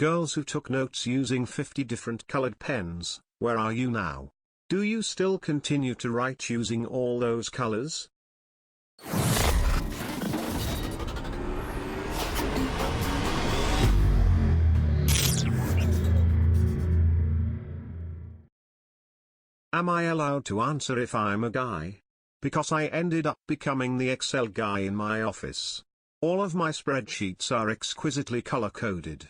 Girls who took notes using 50 different colored pens, where are you now? Do you still continue to write using all those colors? Am I allowed to answer if I'm a guy? Because I ended up becoming the Excel guy in my office. All of my spreadsheets are exquisitely color-coded.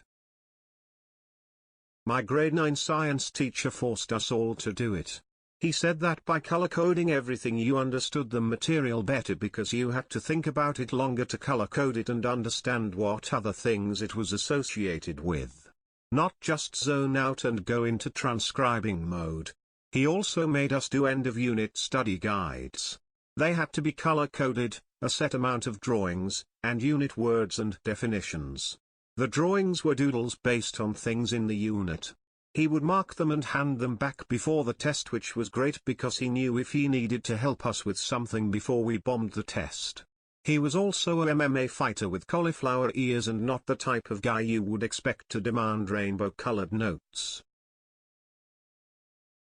My grade 9 science teacher forced us all to do it. He said that by color-coding everything you understood the material better because you had to think about it longer to color-code it and understand what other things it was associated with. Not just zone out and go into transcribing mode. He also made us do end-of-unit study guides. They had to be color-coded, a set amount of drawings, and unit words and definitions. The drawings were doodles based on things in the unit. He would mark them and hand them back before the test, which was great because he knew if he needed to help us with something before we bombed the test. He was also a MMA fighter with cauliflower ears and not the type of guy you would expect to demand rainbow-colored notes.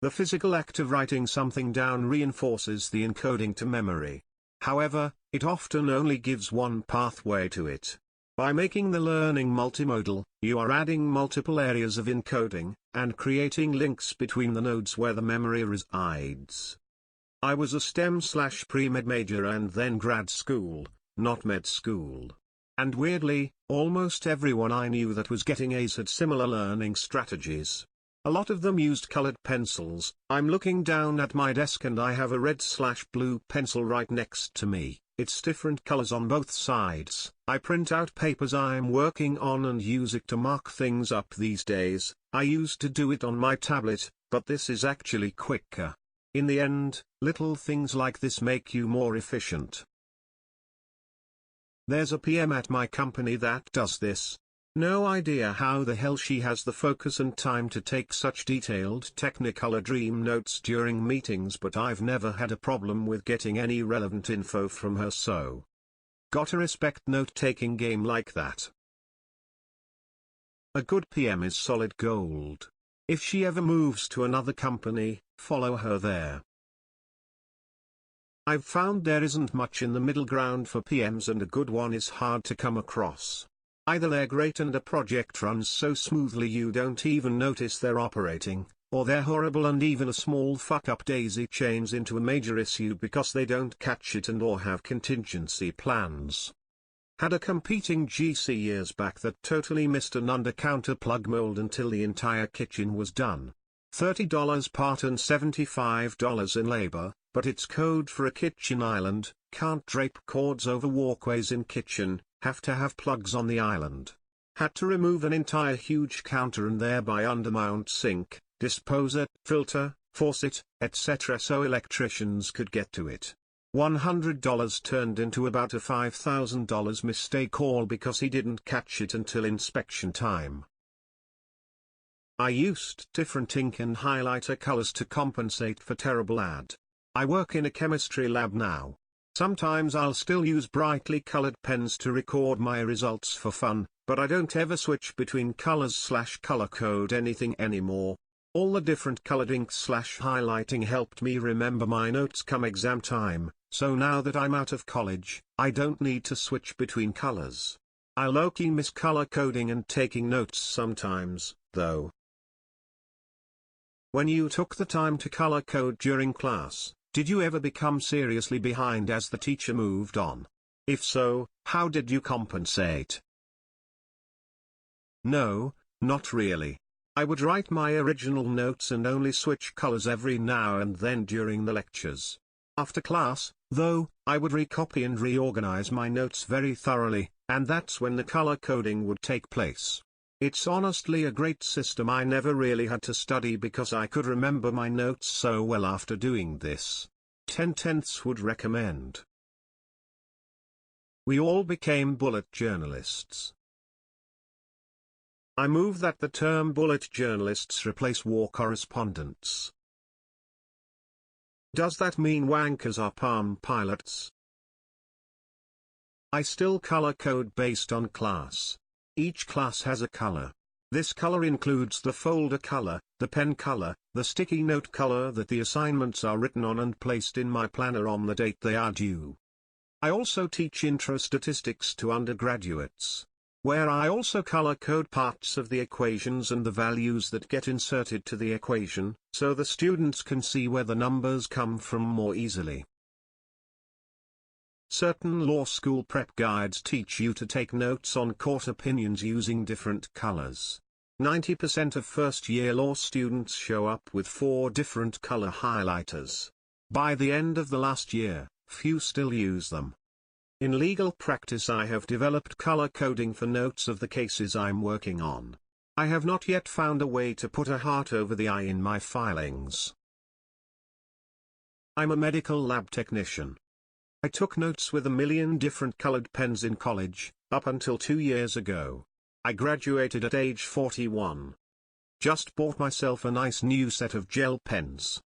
The physical act of writing something down reinforces the encoding to memory. However, it often only gives one pathway to it. By making the learning multimodal, you are adding multiple areas of encoding, and creating links between the nodes where the memory resides. I was a STEM/pre-med major and then grad school, not med school. And weirdly, almost everyone I knew that was getting A's had similar learning strategies. A lot of them used colored pencils. I'm looking down at my desk and I have a red/blue pencil right next to me. It's different colors on both sides. I print out papers I'm working on and use it to mark things up these days. I used to do it on my tablet, but this is actually quicker. In the end, little things like this make you more efficient. There's a PM at my company that does this. No idea how the hell she has the focus and time to take such detailed Technicolor dream notes during meetings, but I've never had a problem with getting any relevant info from her, so gotta respect note-taking game like that. A good PM is solid gold. If she ever moves to another company, follow her there. I've found there isn't much in the middle ground for PMs, and a good one is hard to come across. Either they're great and a project runs so smoothly you don't even notice they're operating, or they're horrible and even a small fuck-up daisy chains into a major issue because they don't catch it and or have contingency plans. Had a competing GC years back that totally missed an under-counter plug mold until the entire kitchen was done. $30 part and $75 in labor, but it's code for a kitchen island, can't drape cords over walkways in kitchen, have to have plugs on the island. Had to remove an entire huge counter and thereby undermount sink, disposer, filter, faucet, etc. so electricians could get to it. $100 turned into about a $5,000 mistake, all because he didn't catch it until inspection time. I used different ink and highlighter colors to compensate for terrible ad. I work in a chemistry lab now. Sometimes I'll still use brightly colored pens to record my results for fun, but I don't ever switch between colors/color code anything anymore. All the different colored ink/highlighting helped me remember my notes come exam time, so now that I'm out of college, I don't need to switch between colors. I low-key miss color coding and taking notes sometimes, though. When you took the time to color code during class, did you ever become seriously behind as the teacher moved on? If so, how did you compensate? No, not really. I would write my original notes and only switch colors every now and then during the lectures. After class, though, I would recopy and reorganize my notes very thoroughly, and that's when the color coding would take place. It's honestly a great system. I never really had to study because I could remember my notes so well after doing this. 10/10 would recommend. We all became bullet journalists. I move that the term bullet journalists replace war correspondents. Does that mean wankers are palm pilots? I still color code based on class. Each class has a color. This color includes the folder color, the pen color, the sticky note color that the assignments are written on and placed in my planner on the date they are due. I also teach intro statistics to undergraduates, where I also color code parts of the equations and the values that get inserted to the equation, so the students can see where the numbers come from more easily. Certain law school prep guides teach you to take notes on court opinions using different colors. 90% of first-year law students show up with 4 different color highlighters. By the end of the last year, few still use them. In legal practice I have developed color coding for notes of the cases I'm working on. I have not yet found a way to put a heart over the I in my filings. I'm a medical lab technician. I took notes with a million different colored pens in college, up until 2 years ago. I graduated at age 41. Just bought myself a nice new set of gel pens.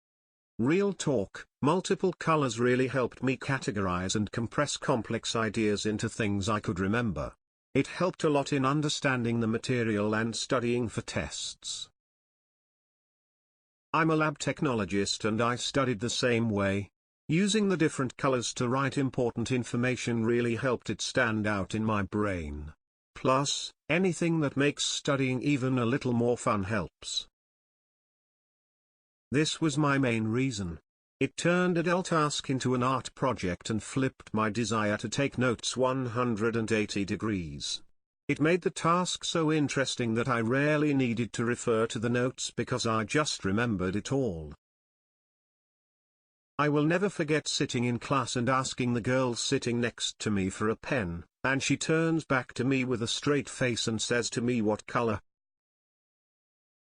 Real talk, multiple colors really helped me categorize and compress complex ideas into things I could remember. It helped a lot in understanding the material and studying for tests. I'm a lab technologist and I studied the same way. Using the different colors to write important information really helped it stand out in my brain. Plus, anything that makes studying even a little more fun helps. This was my main reason. It turned a dull task into an art project and flipped my desire to take notes 180 degrees. It made the task so interesting that I rarely needed to refer to the notes because I just remembered it all. I will never forget sitting in class and asking the girl sitting next to me for a pen, and she turns back to me with a straight face and says to me, "What color?"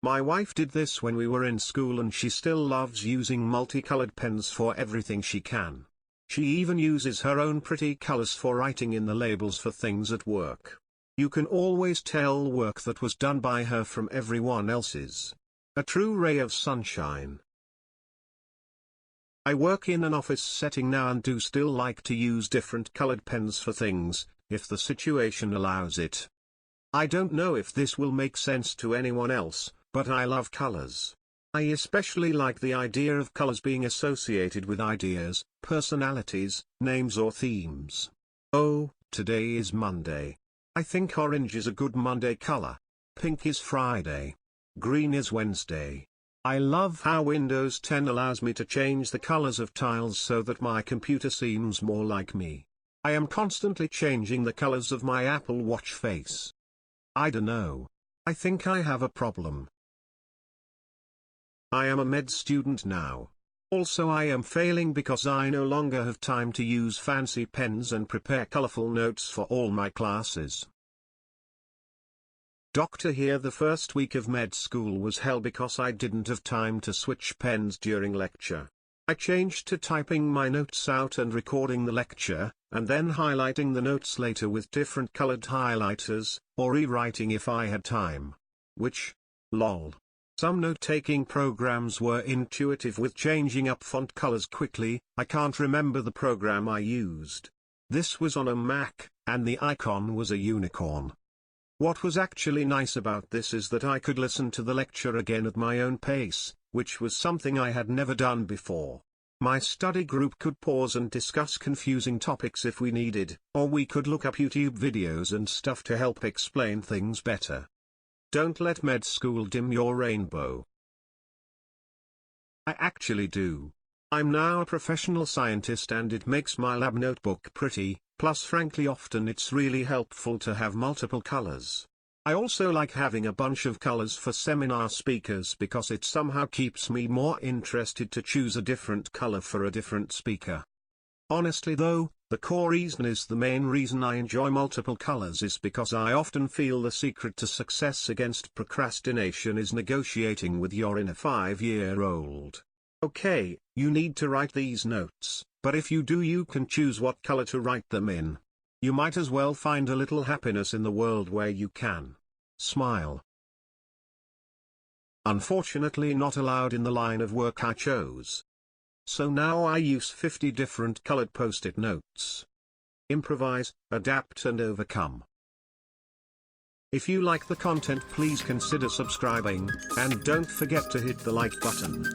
My wife did this when we were in school and she still loves using multicolored pens for everything she can. She even uses her own pretty colors for writing in the labels for things at work. You can always tell work that was done by her from everyone else's. A true ray of sunshine. I work in an office setting now and do still like to use different colored pens for things, if the situation allows it. I don't know if this will make sense to anyone else, but I love colors. I especially like the idea of colors being associated with ideas, personalities, names or themes. Oh, today is Monday. I think orange is a good Monday color. Pink is Friday. Green is Wednesday. I love how Windows 10 allows me to change the colors of tiles so that my computer seems more like me. I am constantly changing the colors of my Apple Watch face. I don't know. I think I have a problem. I am a med student now. Also I am failing because I no longer have time to use fancy pens and prepare colorful notes for all my classes. Doctor here, the first week of med school was hell because I didn't have time to switch pens during lecture. I changed to typing my notes out and recording the lecture, and then highlighting the notes later with different colored highlighters, or rewriting if I had time. Which, lol. Some note-taking programs were intuitive with changing up font colors quickly. I can't remember the program I used. This was on a Mac, and the icon was a unicorn. What was actually nice about this is that I could listen to the lecture again at my own pace, which was something I had never done before. My study group could pause and discuss confusing topics if we needed, or we could look up YouTube videos and stuff to help explain things better. Don't let med school dim your rainbow. I actually do. I'm now a professional scientist and it makes my lab notebook pretty, plus frankly often it's really helpful to have multiple colors. I also like having a bunch of colors for seminar speakers because it somehow keeps me more interested to choose a different color for a different speaker. Honestly though, the core reason is the main reason I enjoy multiple colors is because I often feel the secret to success against procrastination is negotiating with your inner 5-year-old. Okay, you need to write these notes, but if you do, you can choose what color to write them in. You might as well find a little happiness in the world where you can smile. Unfortunately not allowed in the line of work I chose. So now I use 50 different colored post-it notes. Improvise, adapt and overcome. If you like the content, please consider subscribing, and don't forget to hit the like button.